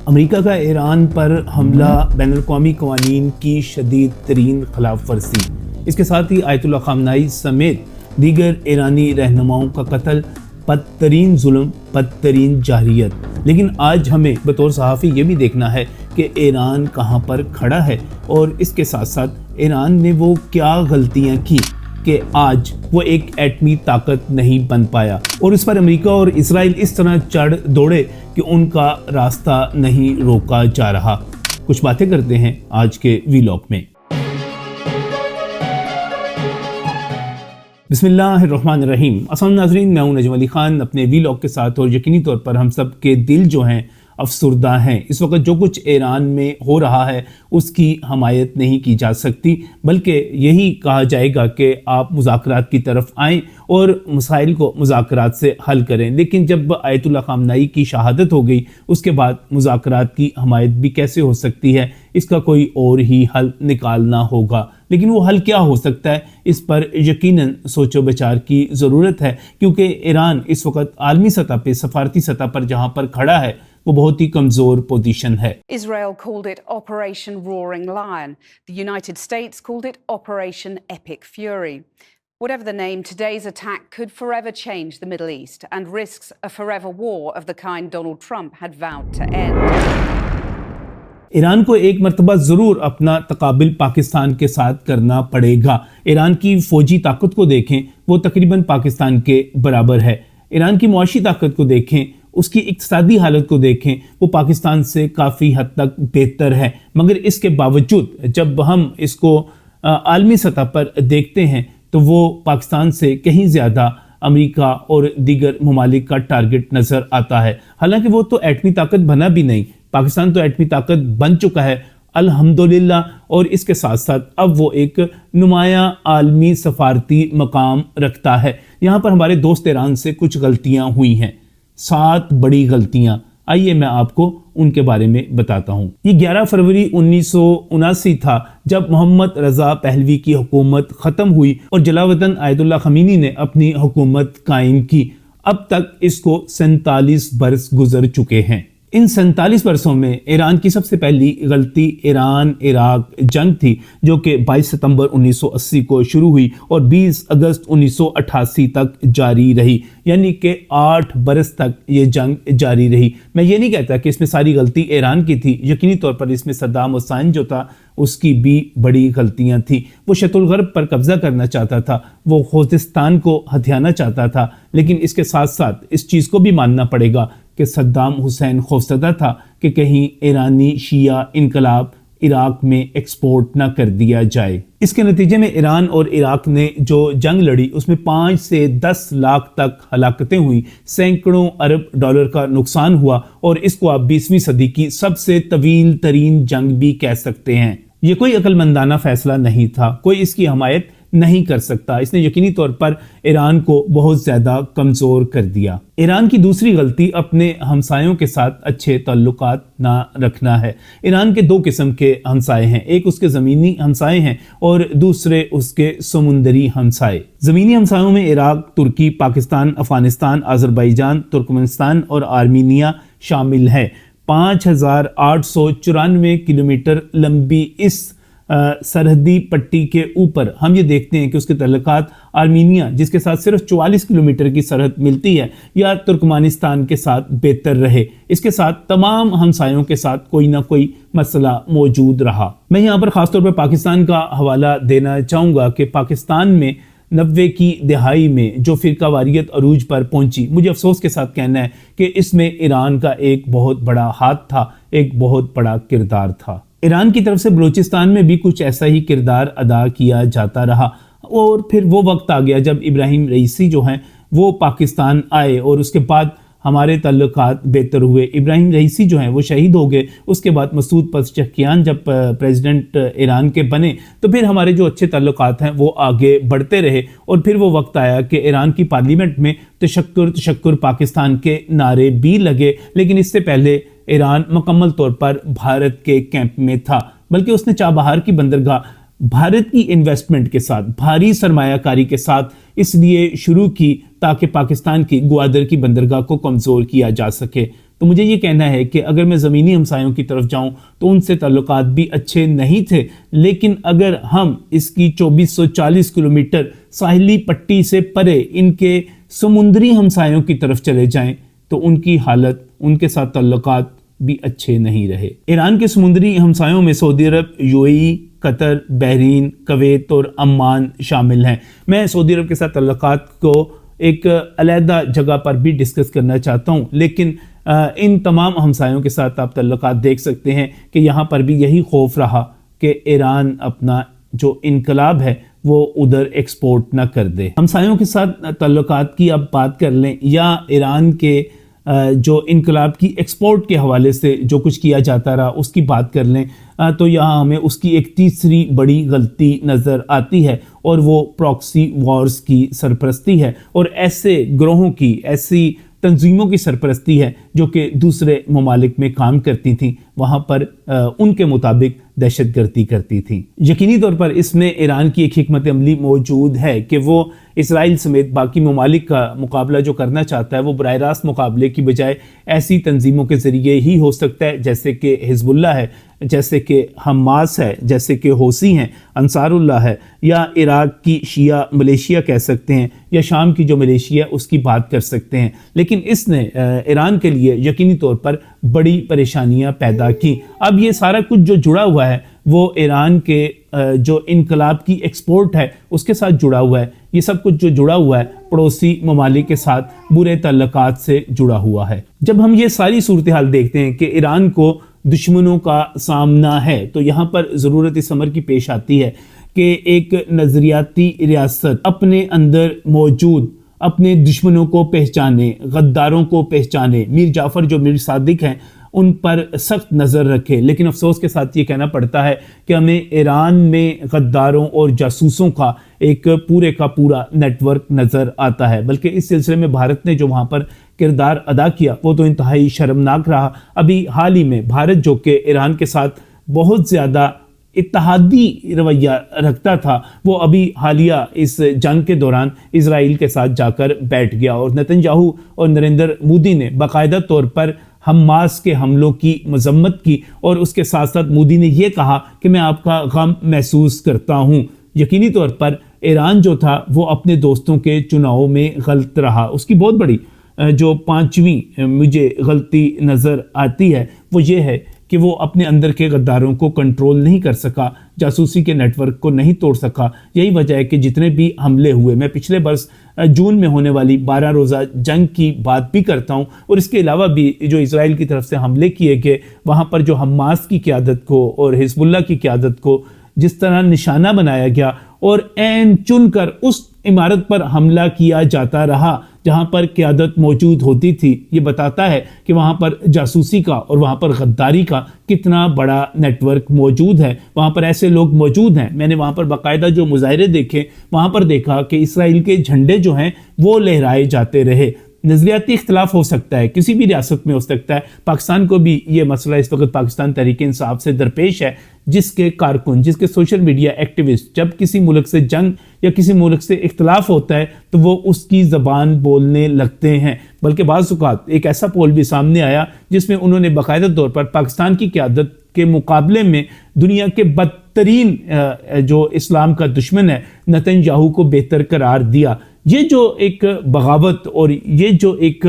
امریکہ کا ایران پر حملہ بین الاقوامی قوانین کی شدید ترین خلاف ورزی، اس کے ساتھ ہی آیت اللہ خامنائی سمیت دیگر ایرانی رہنماؤں کا قتل، بدترین ظلم، بدترین جارحیت۔ لیکن آج ہمیں بطور صحافی یہ بھی دیکھنا ہے کہ ایران کہاں پر کھڑا ہے، اور اس کے ساتھ ساتھ ایران نے وہ کیا غلطیاں کی کہ آج وہ ایک ایٹمی طاقت نہیں بن پایا، اور اس پر امریکہ اور اسرائیل اس طرح چڑھ دوڑے کہ ان کا راستہ نہیں روکا جا رہا۔ کچھ باتیں کرتے ہیں آج کے ویلاگ میں۔ بسم اللہ الرحمن الرحیم۔ السلام ناظرین، میں ہوں نجم علی خان اپنے ویلاگ کے ساتھ، اور یقینی طور پر ہم سب کے دل جو ہیں افسردہ ہیں۔ اس وقت جو کچھ ایران میں ہو رہا ہے اس کی حمایت نہیں کی جا سکتی، بلکہ یہی کہا جائے گا کہ آپ مذاکرات کی طرف آئیں اور مسائل کو مذاکرات سے حل کریں۔ لیکن جب آیت اللہ خامنائی کی شہادت ہو گئی، اس کے بعد مذاکرات کی حمایت بھی کیسے ہو سکتی ہے؟ اس کا کوئی اور ہی حل نکالنا ہوگا۔ لیکن وہ حل کیا ہو سکتا ہے، اس پر یقیناً سوچ و بچار کی ضرورت ہے، کیونکہ ایران اس وقت عالمی سطح پہ، سفارتی سطح پر جہاں پر کھڑا ہے وہ بہت ہی کمزور پوزیشن ہے۔ Israel called it Operation Roaring Lion. The United States called it Operation Epic Fury. Whatever the name, today's attack could forever change the Middle East and risks a forever war of the kind Donald Trump had vowed to end. Iran کو ایک مرتبہ ضرور اپنا تقابل پاکستان کے ساتھ کرنا پڑے گا۔ ایران کی فوجی طاقت کو دیکھیں، وہ تقریباً پاکستان کے برابر ہے۔ ایران کی معاشی طاقت کو دیکھیں، اس کی اقتصادی حالت کو دیکھیں، وہ پاکستان سے کافی حد تک بہتر ہے۔ مگر اس کے باوجود جب ہم اس کو عالمی سطح پر دیکھتے ہیں تو وہ پاکستان سے کہیں زیادہ امریکہ اور دیگر ممالک کا ٹارگٹ نظر آتا ہے۔ حالانکہ وہ تو ایٹمی طاقت بنا بھی نہیں، پاکستان تو ایٹمی طاقت بن چکا ہے الحمدللہ، اور اس کے ساتھ ساتھ اب وہ ایک نمایاں عالمی سفارتی مقام رکھتا ہے۔ یہاں پر ہمارے دوست ایران سے کچھ غلطیاں ہوئی ہیں، 7 بڑی غلطیاں۔ آئیے میں آپ کو ان کے بارے میں بتاتا ہوں۔ یہ 11 فروری 1979 تھا جب محمد رضا پہلوی کی حکومت ختم ہوئی اور جلاوطن آیت اللہ خمینی نے اپنی حکومت قائم کی۔ اب تک اس کو 47 برس گزر چکے ہیں۔ ان 47 برسوں میں ایران کی سب سے پہلی غلطی ایران عراق جنگ تھی، جو کہ 22 ستمبر 1980 کو شروع ہوئی اور 20 اگست 1988 تک جاری رہی، یعنی کہ 8 برس تک یہ جنگ جاری رہی۔ میں یہ نہیں کہتا کہ اس میں ساری غلطی ایران کی تھی، یقینی طور پر اس میں صدام حسین جو تھا اس کی بھی بڑی غلطیاں تھیں۔ وہ شرق الغرب پر قبضہ کرنا چاہتا تھا، وہ خوزستان کو ہتھیانا چاہتا تھا، لیکن اس کے ساتھ ساتھ اس چیز کو بھی ماننا پڑے گا کہ صدام حسین خوفزدہ تھا کہ کہیں ایرانی شیعہ انقلاب عراق میں ایکسپورٹ نہ کر دیا جائے۔ اس کے نتیجے میں ایران اور عراق نے جو جنگ لڑی اس میں 5 سے 10 لاکھ تک ہلاکتیں ہوئیں، سینکڑوں ارب ڈالر کا نقصان ہوا، اور اس کو آپ 20ویں صدی کی سب سے طویل ترین جنگ بھی کہہ سکتے ہیں۔ یہ کوئی عقل مندانہ فیصلہ نہیں تھا، کوئی اس کی حمایت نہیں کر سکتا۔ اس نے یقینی طور پر ایران کو بہت زیادہ کمزور کر دیا۔ ایران کی دوسری غلطی اپنے ہمسایوں کے ساتھ اچھے تعلقات نہ رکھنا ہے۔ ایران کے 2 قسم کے ہمسائے ہیں، ایک اس کے زمینی ہمسائے ہیں اور دوسرے اس کے سمندری ہمسائے۔ زمینی ہمسایوں میں عراق، ترکی، پاکستان، افغانستان، آذربائیجان، ترکمنستان اور آرمینیا شامل ہے۔ 5894 کلومیٹر لمبی اس سرحدی پٹی کے اوپر ہم یہ دیکھتے ہیں کہ اس کے تعلقات آرمینیا، جس کے ساتھ صرف 44 کلومیٹر کی سرحد ملتی ہے، یا ترکمانستان کے ساتھ بہتر رہے۔ اس کے ساتھ تمام ہمسایوں کے ساتھ کوئی نہ کوئی مسئلہ موجود رہا۔ میں یہاں پر خاص طور پر پاکستان کا حوالہ دینا چاہوں گا کہ پاکستان میں 90 کی دہائی میں جو فرقہ واریت عروج پر پہنچی، مجھے افسوس کے ساتھ کہنا ہے کہ اس میں ایران کا ایک بہت بڑا ہاتھ تھا، ایک بہت بڑا کردار تھا۔ ایران کی طرف سے بلوچستان میں بھی کچھ ایسا ہی کردار ادا کیا جاتا رہا، اور پھر وہ وقت آ گیا جب ابراہیم رئیسی جو ہیں وہ پاکستان آئے، اور اس کے بعد ہمارے تعلقات بہتر ہوئے۔ ابراہیم رئیسی جو ہیں وہ شہید ہو گئے، اس کے بعد مسعود پزشکیان جب پریزیڈنٹ ایران کے بنے تو پھر ہمارے جو اچھے تعلقات ہیں وہ آگے بڑھتے رہے، اور پھر وہ وقت آیا کہ ایران کی پارلیمنٹ میں تشکر پاکستان کے نعرے بھی لگے، لیکن اس سے پہلے ایران مکمل طور پر بھارت کے کیمپ میں تھا، بلکہ اس نے چابہار کی بندرگاہ بھارت کی انویسٹمنٹ کے ساتھ، بھاری سرمایہ کاری کے ساتھ اس لیے شروع کی تاکہ پاکستان کی گوادر کی بندرگاہ کو کمزور کیا جا سکے۔ تو مجھے یہ کہنا ہے کہ اگر میں زمینی ہمسایوں کی طرف جاؤں تو ان سے تعلقات بھی اچھے نہیں تھے، لیکن اگر ہم اس کی 2440 کلومیٹر ساحلی پٹی سے پرے ان کے سمندری ہمسایوں کی طرف چلے جائیں تو ان کی حالت، ان کے ساتھ تعلقات بھی اچھے نہیں رہے۔ ایران کے سمندری ہمسایوں میں سعودی عرب، UAE، قطر، بحرین، کویت اور عمان شامل ہیں۔ میں سعودی عرب کے ساتھ تعلقات کو ایک علیحدہ جگہ پر بھی ڈسکس کرنا چاہتا ہوں، لیکن ان تمام ہمسایوں کے ساتھ آپ تعلقات دیکھ سکتے ہیں کہ یہاں پر بھی یہی خوف رہا کہ ایران اپنا جو انقلاب ہے وہ ادھر ایکسپورٹ نہ کر دے۔ ہمسایوں کے ساتھ تعلقات کی آپ بات کر لیں یا ایران کے جو انقلاب کی ایکسپورٹ کے حوالے سے جو کچھ کیا جاتا رہا اس کی بات کر لیں تو یہاں ہمیں اس کی ایک تیسری بڑی غلطی نظر آتی ہے، اور وہ پراکسی وارز کی سرپرستی ہے اور ایسے گروہوں کی، ایسی تنظیموں کی سرپرستی ہے جو کہ دوسرے ممالک میں کام کرتی تھیں، وہاں پر ان کے مطابق دہشت گردی کرتی تھیں۔ یقینی طور پر اس میں ایران کی ایک حکمت عملی موجود ہے کہ وہ اسرائیل سمیت باقی ممالک کا مقابلہ جو کرنا چاہتا ہے وہ براہ راست مقابلے کی بجائے ایسی تنظیموں کے ذریعے ہی ہو سکتا ہے جیسے کہ حزب اللہ ہے، جیسے کہ حماس ہے، جیسے کہ حوثی ہیں، انصار اللہ ہے، یا عراق کی شیعہ ملیشیا کہہ سکتے ہیں، یا شام کی جو ملیشیا ہے اس کی بات کر سکتے ہیں۔ لیکن اس نے ایران کے لیے یقینی طور پر بڑی پریشانیاں پیدا کی۔ اب یہ سارا کچھ جو جڑا ہوا ہے وہ ایران کے جو انقلاب کی ایکسپورٹ ہے اس کے ساتھ جڑا ہوا ہے۔ یہ سب کچھ جو جڑا ہوا ہے پڑوسی ممالک کے ساتھ برے تعلقات سے جڑا ہوا ہے۔ جب ہم یہ ساری صورتحال دیکھتے ہیں کہ ایران کو دشمنوں کا سامنا ہے تو یہاں پر ضرورت اس امر کی پیش آتی ہے کہ ایک نظریاتی ریاست اپنے اندر موجود اپنے دشمنوں کو پہچانے، غداروں کو پہچانے۔ میر جعفر جو میر صادق ہیں ان پر سخت نظر رکھے، لیکن افسوس کے ساتھ یہ کہنا پڑتا ہے کہ ہمیں ایران میں غداروں اور جاسوسوں کا ایک پورے کا پورا نیٹ ورک نظر آتا ہے، بلکہ اس سلسلے میں بھارت نے جو وہاں پر کردار ادا کیا وہ تو انتہائی شرمناک رہا۔ ابھی حال ہی میں بھارت جو کہ ایران کے ساتھ بہت زیادہ اتحادی رویہ رکھتا تھا، وہ ابھی حالیہ اس جنگ کے دوران اسرائیل کے ساتھ جا کر بیٹھ گیا، اور نتنیاہو اور نریندر مودی نے باقاعدہ طور پر حماس کے حملوں کی مذمت کی، اور اس کے ساتھ ساتھ مودی نے یہ کہا کہ میں آپ کا غم محسوس کرتا ہوں۔ یقینی طور پر ایران جو تھا وہ اپنے دوستوں کے چناؤ میں غلط رہا۔ اس کی بہت بڑی جو پانچویں مجھے غلطی نظر آتی ہے وہ یہ ہے کہ وہ اپنے اندر کے غداروں کو کنٹرول نہیں کر سکا، جاسوسی کے نیٹ ورک کو نہیں توڑ سکا۔ یہی وجہ ہے کہ جتنے بھی حملے ہوئے، میں پچھلے برس جون میں ہونے والی 12 روزہ جنگ کی بات بھی کرتا ہوں، اور اس کے علاوہ بھی جو اسرائیل کی طرف سے حملے کیے گئے وہاں پر جو حماس کی قیادت کو اور حزب اللہ کی قیادت کو جس طرح نشانہ بنایا گیا اور عین چن کر اس عمارت پر حملہ کیا جاتا رہا جہاں پر قیادت موجود ہوتی تھی، یہ بتاتا ہے کہ وہاں پر جاسوسی کا اور وہاں پر غداری کا کتنا بڑا نیٹ ورک موجود ہے۔ وہاں پر ایسے لوگ موجود ہیں، میں نے وہاں پر باقاعدہ جو مظاہرے دیکھے وہاں پر دیکھا کہ اسرائیل کے جھنڈے جو ہیں وہ لہرائے جاتے رہے۔ نظریاتی اختلاف ہو سکتا ہے، کسی بھی ریاست میں ہو سکتا ہے، پاکستان کو بھی یہ مسئلہ اس وقت پاکستان تحریک انصاف سے درپیش ہے، جس کے کارکن، جس کے سوشل میڈیا ایکٹیوسٹ جب کسی ملک سے جنگ یا کسی ملک سے اختلاف ہوتا ہے تو وہ اس کی زبان بولنے لگتے ہیں۔ بلکہ بعض اوقات ایک ایسا پول بھی سامنے آیا جس میں انہوں نے باقاعدہ طور پر پاکستان کی قیادت کے مقابلے میں دنیا کے بدترین جو اسلام کا دشمن ہے نتنیاہو کو بہتر قرار دیا۔ یہ جو ایک بغاوت اور یہ جو ایک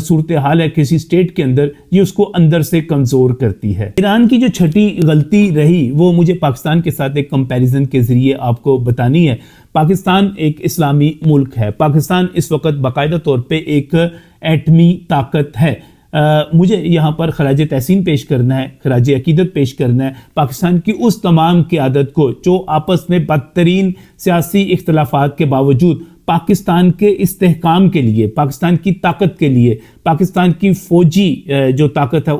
صورتحال ہے کسی سٹیٹ کے اندر، یہ اس کو اندر سے کمزور کرتی ہے۔ ایران کی جو چھٹی غلطی رہی وہ مجھے پاکستان کے ساتھ ایک کمپیریزن کے ذریعے آپ کو بتانی ہے۔ پاکستان ایک اسلامی ملک ہے، پاکستان اس وقت باقاعدہ طور پہ ایک ایٹمی طاقت ہے۔ مجھے یہاں پر خراج تحسین پیش کرنا ہے، خراج عقیدت پیش کرنا ہے پاکستان کی اس تمام قیادت کو جو آپس میں بدترین سیاسی اختلافات کے باوجود پاکستان کے استحکام کے لیے، پاکستان کی طاقت کے لیے، پاکستان کی فوجی جو طاقت ہے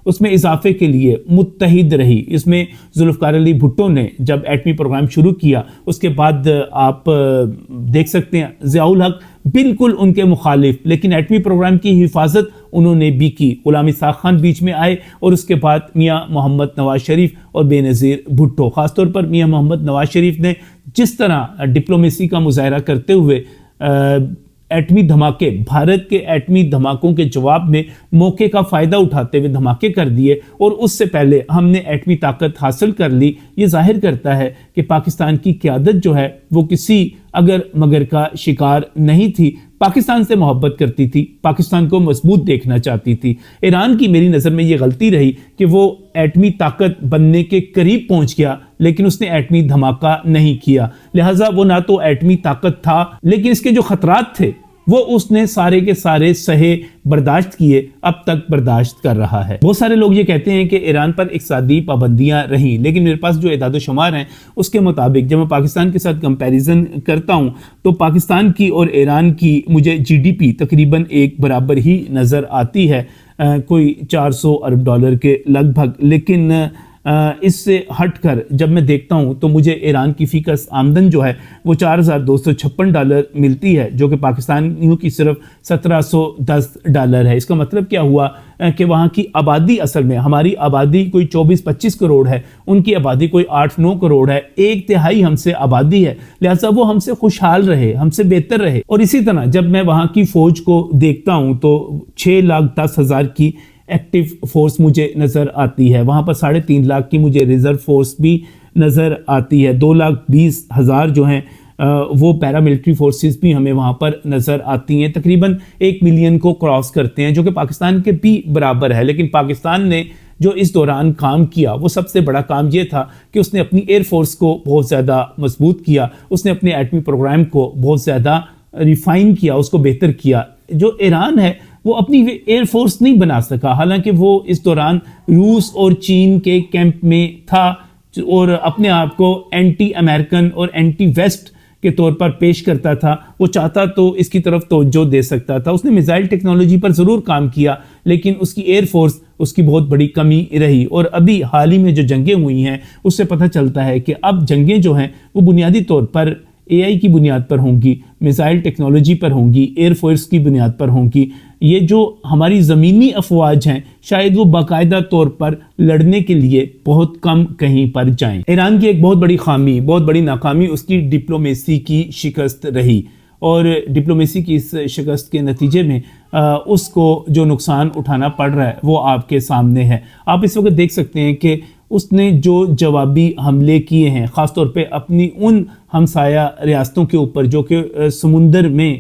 اس میں اضافے کے لیے متحد رہی۔ اس میں ذوالفقار علی بھٹو نے جب ایٹمی پروگرام شروع کیا اس کے بعد آپ دیکھ سکتے ہیں ضیاء الحق بالکل ان کے مخالف، لیکن ایٹمی پروگرام کی حفاظت انہوں نے بھی کی۔ غلام اسحاق خان بیچ میں آئے اور اس کے بعد میاں محمد نواز شریف اور بے نظیر بھٹو، خاص طور پر میاں محمد نواز شریف نے جس طرح ڈپلومیسی کا مظاہرہ کرتے ہوئے ایٹمی دھماکے، بھارت کے ایٹمی دھماکوں کے جواب میں موقع کا فائدہ اٹھاتے ہوئے دھماکے کر دیے اور اس سے پہلے ہم نے ایٹمی طاقت حاصل کر لی، یہ ظاہر کرتا ہے کہ پاکستان کی قیادت جو ہے وہ کسی اگر مگر کا شکار نہیں تھی، پاکستان سے محبت کرتی تھی، پاکستان کو مضبوط دیکھنا چاہتی تھی۔ ایران کی میری نظر میں یہ غلطی رہی کہ وہ ایٹمی طاقت بننے کے قریب پہنچ گیا لیکن اس نے ایٹمی دھماکہ نہیں کیا، لہٰذا وہ نہ تو ایٹمی طاقت تھا لیکن اس کے جو خطرات تھے وہ اس نے سارے کے سارے سہے برداشت کیے، اب تک برداشت کر رہا ہے۔ بہت سارے لوگ یہ کہتے ہیں کہ ایران پر اقتصادی پابندیاں رہیں، لیکن میرے پاس جو اعداد و شمار ہیں اس کے مطابق جب میں پاکستان کے ساتھ کمپیریزن کرتا ہوں تو پاکستان کی اور ایران کی مجھے جی ڈی پی تقریباً ایک برابر ہی نظر آتی ہے، کوئی 400 ارب ڈالر کے لگ بھگ، لیکن اس سے ہٹ کر جب میں دیکھتا ہوں تو مجھے ایران کی فی کس آمدن جو ہے وہ 4256 ڈالر ملتی ہے، جو کہ پاکستانیوں کی صرف 1710 ڈالر ہے۔ اس کا مطلب کیا ہوا کہ وہاں کی آبادی، اصل میں ہماری آبادی کوئی 24-25 کروڑ ہے، ان کی آبادی کوئی 8-9 کروڑ ہے، 1/3 ہم سے آبادی ہے، لہٰذا وہ ہم سے خوشحال رہے، ہم سے بہتر رہے۔ اور اسی طرح جب میں وہاں کی فوج کو دیکھتا ہوں تو 6,10,000 کی ایکٹیو فورس مجھے نظر آتی ہے، وہاں پر 3.5 لاکھ کی مجھے ریزرو فورس بھی نظر آتی ہے، 2,20,000 جو ہیں وہ پیراملٹری فورسز بھی ہمیں وہاں پر نظر آتی ہیں، تقریباً 1 ملین کو کراس کرتے ہیں، جو کہ پاکستان کے بھی برابر ہے۔ لیکن پاکستان نے جو اس دوران کام کیا وہ سب سے بڑا کام یہ تھا کہ اس نے اپنی ایئر فورس کو بہت زیادہ مضبوط کیا، اس نے اپنے ایٹمی پروگرام کو بہت زیادہ ریفائن کیا، اس کو بہتر کیا۔ جو ایران ہے وہ اپنی ایئر فورس نہیں بنا سکا، حالانکہ وہ اس دوران روس اور چین کے کیمپ میں تھا اور اپنے آپ کو اینٹی امریکن اور اینٹی ویسٹ کے طور پر پیش کرتا تھا۔ وہ چاہتا تو اس کی طرف توجہ دے سکتا تھا، اس نے میزائل ٹیکنالوجی پر ضرور کام کیا لیکن اس کی ایئر فورس اس کی بہت بڑی کمی رہی۔ اور ابھی حال ہی میں جو جنگیں ہوئی ہیں اس سے پتہ چلتا ہے کہ اب جنگیں جو ہیں وہ بنیادی طور پر اے آئی کی بنیاد پر ہوں گی، میزائل ٹیکنالوجی پر ہوں گی، ایئر فورس کی بنیاد پر ہوں گی۔ یہ جو ہماری زمینی افواج ہیں شاید وہ باقاعدہ طور پر لڑنے کے لیے بہت کم کہیں پر جائیں۔ ایران کی ایک بہت بڑی خامی، بہت بڑی ناکامی اس کی ڈپلومیسی کی شکست رہی، اور ڈپلومیسی کی اس شکست کے نتیجے میں اس کو جو نقصان اٹھانا پڑ رہا ہے وہ آپ کے سامنے ہے۔ آپ اس وقت دیکھ سکتے ہیں کہ اس نے جو جوابی حملے کیے ہیں خاص طور پہ اپنی ان ہمسایہ ریاستوں کے اوپر جو کہ سمندر میں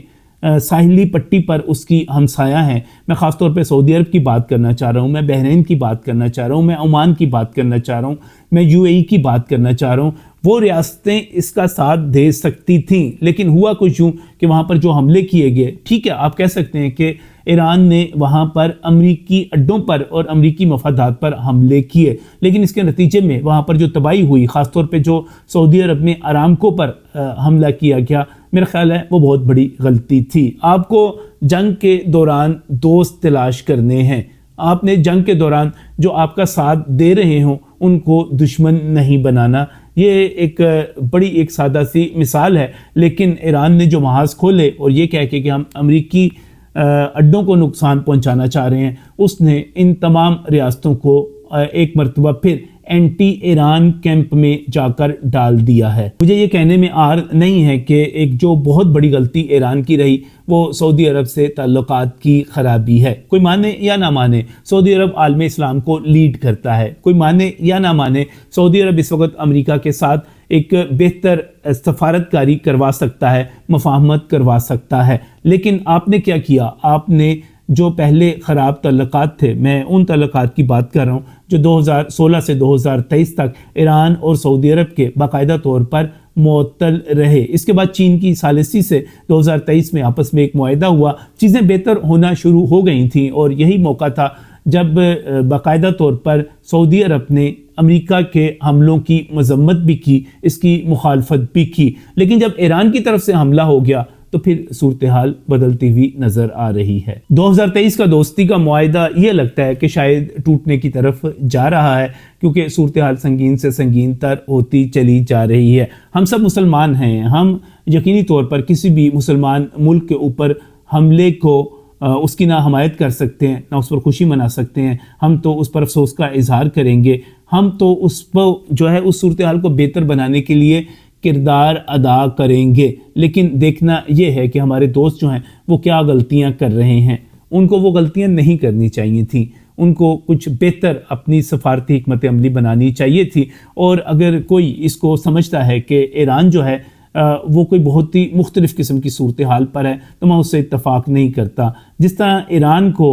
ساحلی پٹی پر اس کی ہمسایہ ہیں، میں خاص طور پہ سعودی عرب کی بات کرنا چاہ رہا ہوں، میں بحرین کی بات کرنا چاہ رہا ہوں، میں عمان کی بات کرنا چاہ رہا ہوں، میں یو اے ای کی بات کرنا چاہ رہا ہوں۔ وہ ریاستیں اس کا ساتھ دے سکتی تھیں لیکن ہوا کچھ یوں کہ وہاں پر جو حملے کیے گئے، ٹھیک ہے آپ کہہ سکتے ہیں کہ ایران نے وہاں پر امریکی اڈوں پر اور امریکی مفادات پر حملے کیے، لیکن اس کے نتیجے میں وہاں پر جو تباہی ہوئی، خاص طور پہ جو سعودی عرب میں ارامکو پر حملہ کیا گیا، میرا خیال ہے وہ بہت بڑی غلطی تھی۔ آپ کو جنگ کے دوران دوست تلاش کرنے ہیں، آپ نے جنگ کے دوران جو آپ کا ساتھ دے رہے ہوں ان کو دشمن نہیں بنانا۔ یہ ایک بڑی ایک سادہ سی مثال ہے، لیکن ایران نے جو محاذ کھولے اور یہ کہہ کے کہ ہم امریکی اڈوں کو نقصان پہنچانا چاہ رہے ہیں، اس نے ان تمام ریاستوں کو ایک مرتبہ پھر اینٹی ایران کیمپ میں جا کر ڈال دیا ہے۔ مجھے یہ کہنے میں آر نہیں ہے کہ ایک جو بہت بڑی غلطی ایران کی رہی وہ سعودی عرب سے تعلقات کی خرابی ہے۔ کوئی مانے یا نہ مانے، سعودی عرب عالم اسلام کو لیڈ کرتا ہے، کوئی مانے یا نہ مانے، سعودی عرب اس وقت امریکہ کے ساتھ ایک بہتر سفارت کاری کروا سکتا ہے، مفاہمت کروا سکتا ہے، لیکن آپ نے کیا کیا؟ آپ نے جو پہلے خراب تعلقات تھے، میں ان تعلقات کی بات کر رہا ہوں جو 2016 سے 2023 تک ایران اور سعودی عرب کے باقاعدہ طور پر معطل رہے۔ اس کے بعد چین کی ثالثی سے 2023 میں آپس میں ایک معاہدہ ہوا، چیزیں بہتر ہونا شروع ہو گئی تھیں، اور یہی موقع تھا جب باقاعدہ طور پر سعودی عرب نے امریکہ کے حملوں کی مذمت بھی کی، اس کی مخالفت بھی کی، لیکن جب ایران کی طرف سے حملہ ہو گیا تو پھر صورتحال بدلتی ہوئی نظر آ رہی ہے۔ 2023 کا دوستی کا معاہدہ یہ لگتا ہے کہ شاید ٹوٹنے کی طرف جا رہا ہے، کیونکہ صورتحال سنگین سے سنگین تر ہوتی چلی جا رہی ہے۔ ہم سب مسلمان ہیں، ہم یقینی طور پر کسی بھی مسلمان ملک کے اوپر حملے کو اس کی نہ حمایت کر سکتے ہیں، نہ اس پر خوشی منا سکتے ہیں، ہم تو اس پر افسوس کا اظہار کریں گے، ہم تو اس پر جو ہے اس صورتحال کو بہتر بنانے کے لیے کردار ادا کریں گے، لیکن دیکھنا یہ ہے کہ ہمارے دوست جو ہیں وہ کیا غلطیاں کر رہے ہیں۔ ان کو وہ غلطیاں نہیں کرنی چاہیے تھیں، ان کو کچھ بہتر اپنی سفارتی حکمت عملی بنانی چاہیے تھی۔ اور اگر کوئی اس کو سمجھتا ہے کہ ایران جو ہے وہ کوئی بہت ہی مختلف قسم کی صورتحال پر ہے، تو میں اس سے اتفاق نہیں کرتا۔ جس طرح ایران کو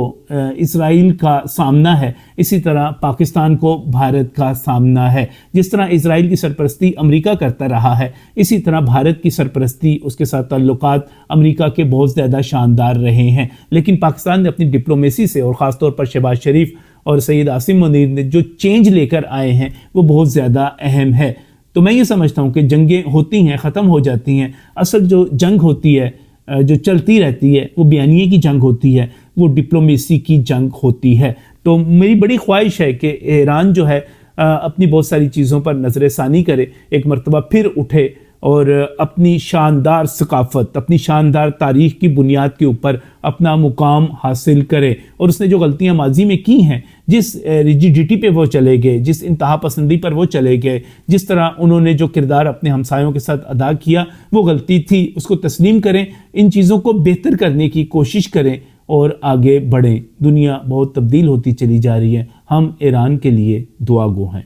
اسرائیل کا سامنا ہے، اسی طرح پاکستان کو بھارت کا سامنا ہے۔ جس طرح اسرائیل کی سرپرستی امریکہ کرتا رہا ہے، اسی طرح بھارت کی سرپرستی، اس کے ساتھ تعلقات امریکہ کے بہت زیادہ شاندار رہے ہیں۔ لیکن پاکستان نے اپنی ڈپلومیسی سے، اور خاص طور پر شہباز شریف اور سید عاصم منیر نے جو چینج لے کر آئے ہیں وہ بہت زیادہ اہم ہے۔ تو میں یہ سمجھتا ہوں کہ جنگیں ہوتی ہیں، ختم ہو جاتی ہیں، اصل جو جنگ ہوتی ہے، جو چلتی رہتی ہے، وہ بیانیے کی جنگ ہوتی ہے، وہ ڈپلومیسی کی جنگ ہوتی ہے۔ تو میری بڑی خواہش ہے کہ ایران جو ہے اپنی بہت ساری چیزوں پر نظر ثانی کرے، ایک مرتبہ پھر اٹھے اور اپنی شاندار ثقافت، اپنی شاندار تاریخ کی بنیاد کے اوپر اپنا مقام حاصل کرے۔ اور اس نے جو غلطیاں ماضی میں کی ہیں، جس ریجیڈیٹی پہ وہ چلے گئے، جس انتہا پسندی پر وہ چلے گئے، جس طرح انہوں نے جو کردار اپنے ہمسایوں کے ساتھ ادا کیا، وہ غلطی تھی، اس کو تسلیم کریں، ان چیزوں کو بہتر کرنے کی کوشش کریں اور آگے بڑھیں۔ دنیا بہت تبدیل ہوتی چلی جا رہی ہے، ہم ایران کے لیے دعا گو ہیں۔